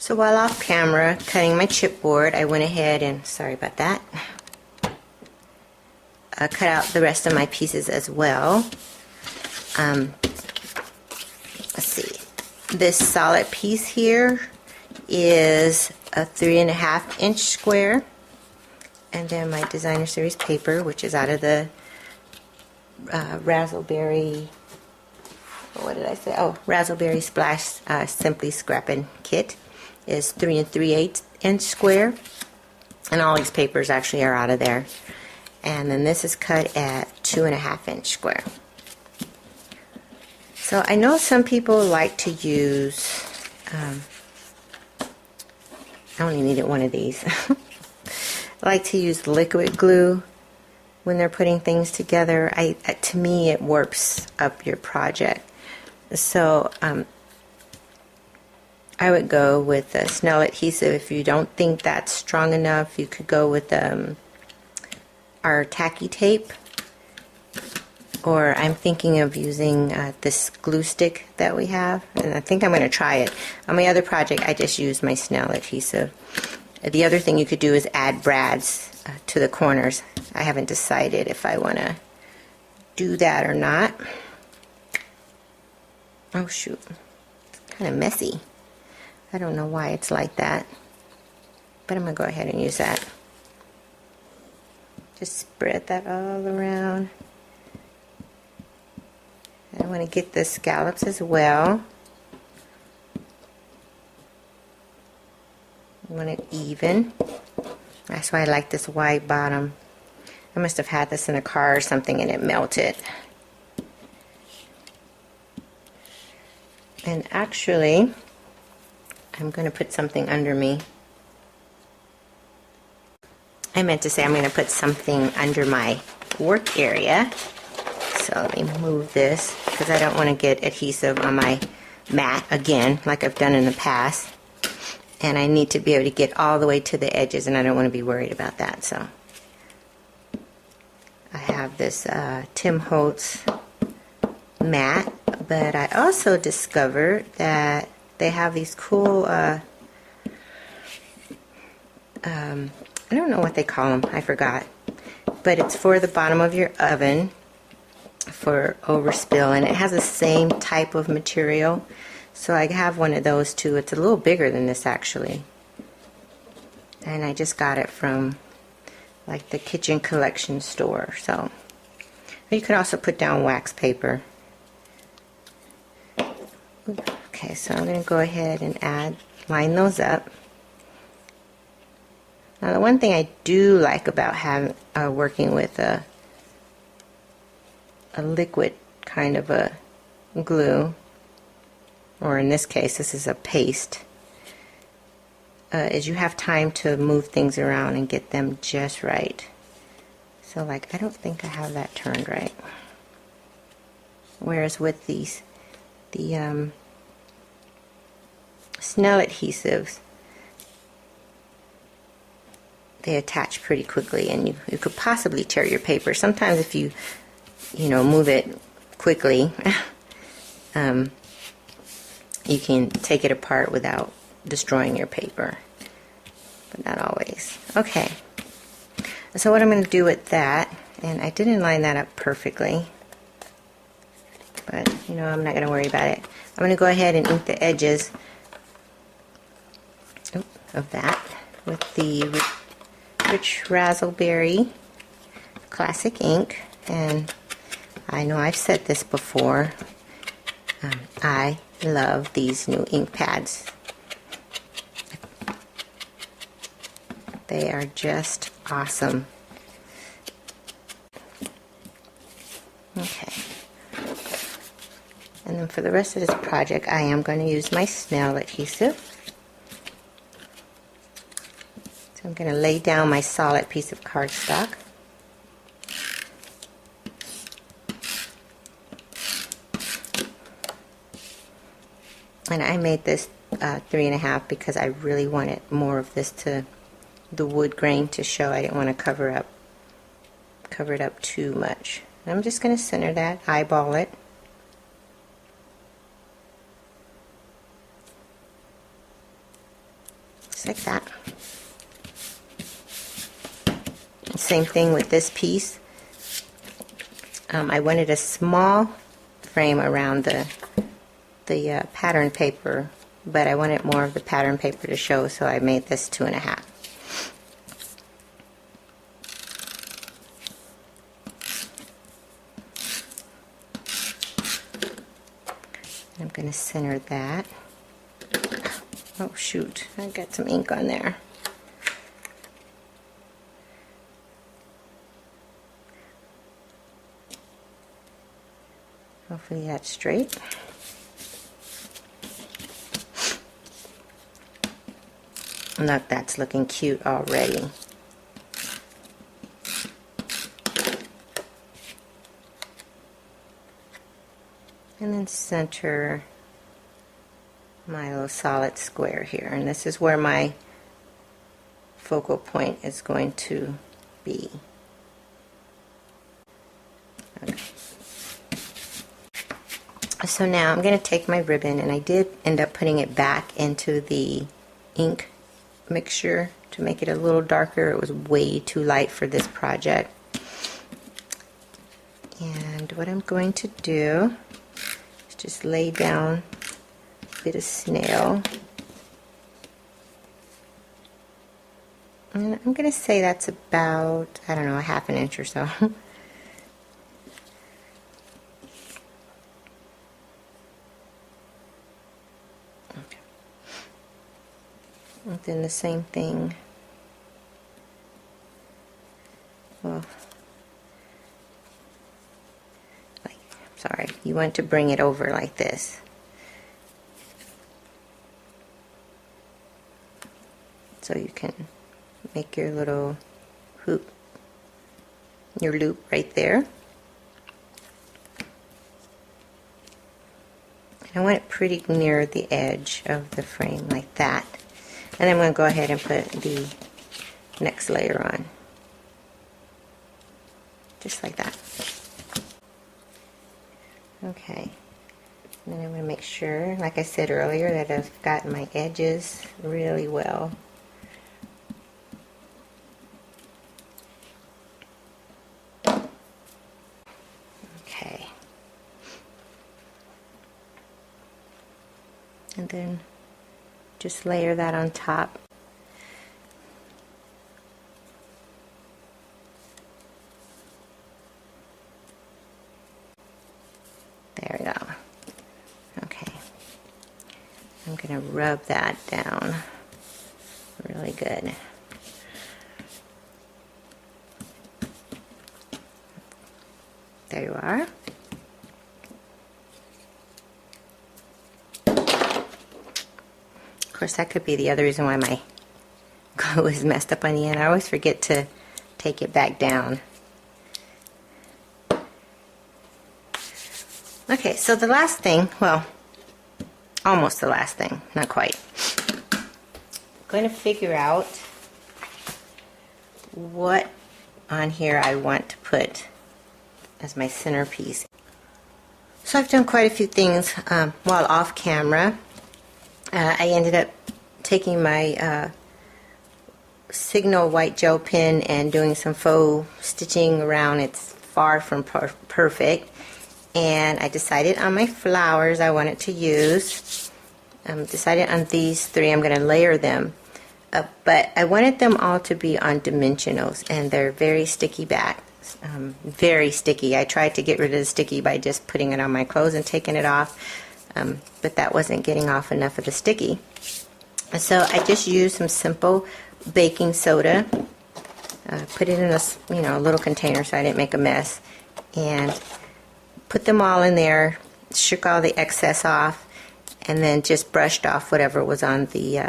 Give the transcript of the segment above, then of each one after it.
So while off camera cutting my chipboard, I went ahead and, sorry about that, cut out the rest of my pieces as well. Let's see, this solid piece here is a 3.5-inch square, and then my designer series paper, which is out of the Razzleberry, what did I say? Oh, Razzleberry Splash Simply Scrappin' Kit, is 3 3/8-inch square, and all these papers actually are out of there. And then this is cut at 2.5-inch square. So I know some people like to use, I only needed one of these, like to use liquid glue when they're putting things together. To me, it warps up your project. So I would go with a Snell adhesive. If you don't think that's strong enough, you could go with our tacky tape, or I'm thinking of using this glue stick that we have, and I think I'm going to try it. On my other project, I just used my Snell adhesive. The other thing you could do is add brads to the corners. I haven't decided if I want to do that or not. Oh shoot, it's kind of messy. I don't know why it's like that, but I'm going to go ahead and use that. Just spread that all around. I want to get the scallops as well. I want it even. That's why I like this wide bottom. I must have had this in a car or something and it melted. And actually, I'm going to put something under me. I meant to say I'm going to put something under my work area. So let me move this because I don't want to get adhesive on my mat again like I've done in the past. And I need to be able to get all the way to the edges, and I don't want to be worried about that. So I have this Tim Holtz mat, but I also discovered that they have these cool I don't know what they call them, I forgot, but it's for the bottom of your oven for overspill, and it has the same type of material. So I have one of those too. It's a little bigger than this actually, and I just got it from like the kitchen collection store. So you could also put down wax paper. Okay, so I'm going to go ahead and line those up. Now the one thing I do like about having working with a liquid kind of a glue, or in this case this is a paste, is you have time to move things around and get them just right. So like I don't think I have that turned right. Whereas with the Snell adhesives, they attach pretty quickly, and you could possibly tear your paper. Sometimes if you move it quickly, you can take it apart without destroying your paper, but not always. Okay, so what I'm going to do with that, and I didn't line that up perfectly, but I'm not going to worry about it. I'm going to go ahead and ink the edges of that with the Rich Razzleberry Classic ink. And I know I've said this before, I love these new ink pads. They are just awesome. Okay. And then for the rest of this project, I am going to use my Snell adhesive. So I'm going to lay down my solid piece of cardstock. And I made this 3.5 because I really wanted more of this to the wood grain to show. I didn't want to cover it up too much. I'm just going to center that, eyeball it. just like that. Same thing with this piece. I wanted a small frame around the pattern paper, but I wanted more of the pattern paper to show, so I made this 2.5. I'm going to center that. Oh shoot, I got some ink on there. Hopefully that's straight. Look, that's looking cute already. And then center my little solid square here, and this is where my focal point is going to be. Okay. So now I'm going to take my ribbon, and I did end up putting it back into the ink mixture to make it a little darker. It was way too light for this project. And what I'm going to do is just lay down a bit of snail. And I'm going to say that's about, I don't know, a 1/2 inch or so. And then the same thing. Well, sorry, you want to bring it over like this. So you can make your little hoop, your loop right there. And I want it pretty near the edge of the frame like that. And I'm going to go ahead and put the next layer on. Just like that. Okay. And then I'm going to make sure, like I said earlier, that I've got my edges really well. Okay. And then just layer that on top. There we go. Okay. I'm going to rub that down really good. There you are. Of course, that could be the other reason why my glue is messed up on the end. I always forget to take it back down. Okay, so the last thing, well, almost the last thing, not quite. I'm going to figure out what on here I want to put as my centerpiece. So I've done quite a few things while off camera. I ended up taking my Signal white gel pen and doing some faux stitching around. It's far from perfect. And I decided on my flowers I wanted to use. Decided on these 3. I'm going to layer them. But I wanted them all to be on dimensionals, and they're very sticky back. Very sticky. I tried to get rid of the sticky by just putting it on my clothes and taking it off. But that wasn't getting off enough of the sticky. So I just used some simple baking soda, put it in a little container so I didn't make a mess, and put them all in there, shook all the excess off, and then just brushed off whatever was on the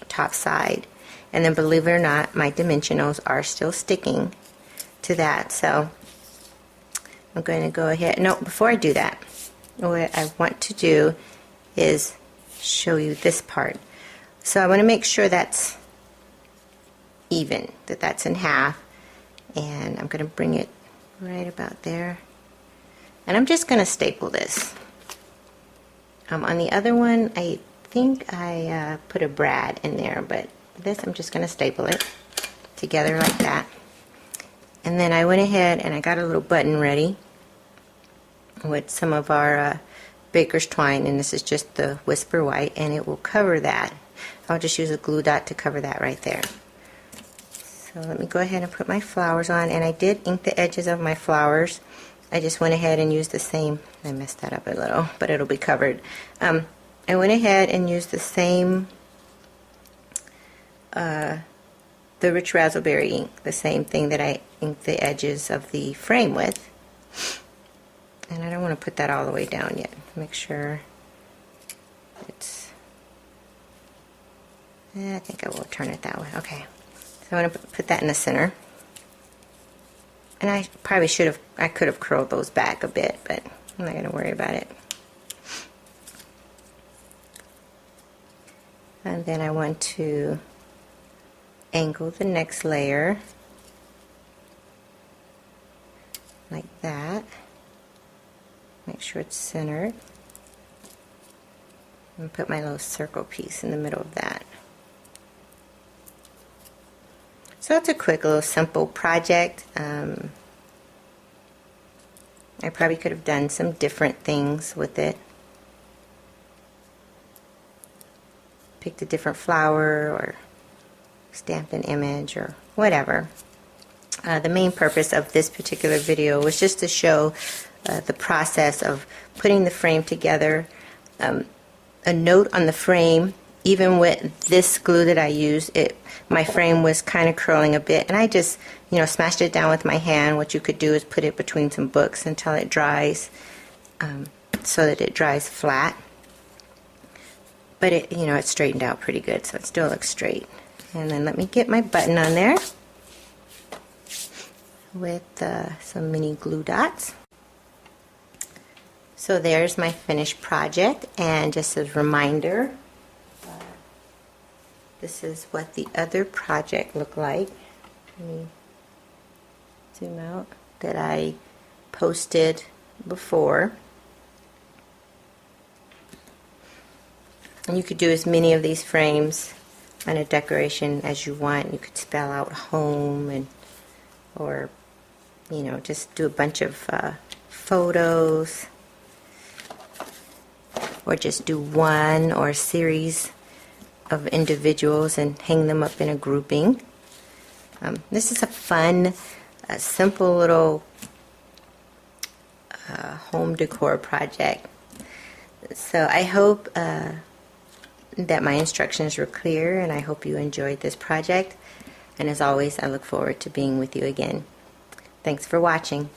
top side. And then, believe it or not, my dimensionals are still sticking to that. So I'm going to go ahead. No, before I do that, what I want to do is show you this part. So I want to make sure that's even, that's in half, and I'm going to bring it right about there, and I'm just going to staple this. On the other one, I think I put a brad in there, but this, I'm just going to staple it together like that. And then I went ahead and I got a little button ready with some of our baker's twine, and this is just the Whisper White, and it will cover that. I'll just use a glue dot to cover that right there. So let me go ahead and put my flowers on, and I did ink the edges of my flowers. I just went ahead and used the same, I messed that up a little, but it'll be covered. I went ahead and used the same the Rich Razzleberry ink, the same thing that I inked the edges of the frame with. And I don't want to put that all the way down yet. Make sure it's, I think I will turn it that way. Okay, so I'm going to put that in the center. And I probably I could have curled those back a bit, but I'm not going to worry about it. And then I want to angle the next layer like that. Make sure it's centered. And put my little circle piece in the middle of that. So it's a quick little simple project. I probably could have done some different things with it. Picked a different flower or stamped an image or whatever. The main purpose of this particular video was just to show the process of putting the frame together. A note on the frame, even with this glue that I used, my frame was kind of curling a bit, and I just smashed it down with my hand. What you could do is put it between some books until it dries, so that it dries flat. But it straightened out pretty good, so it still looks straight. And then let me get my button on there with some mini glue dots. So there's my finished project, and just as a reminder, this is what the other project looked like. Let me zoom out, that I posted before. And you could do as many of these frames on a decoration as you want. You could spell out home, or just do a bunch of photos, or just do one or a series of individuals and hang them up in a grouping. This is a fun, simple little home decor project. So I hope that my instructions were clear, and I hope you enjoyed this project. And as always, I look forward to being with you again. Thanks for watching.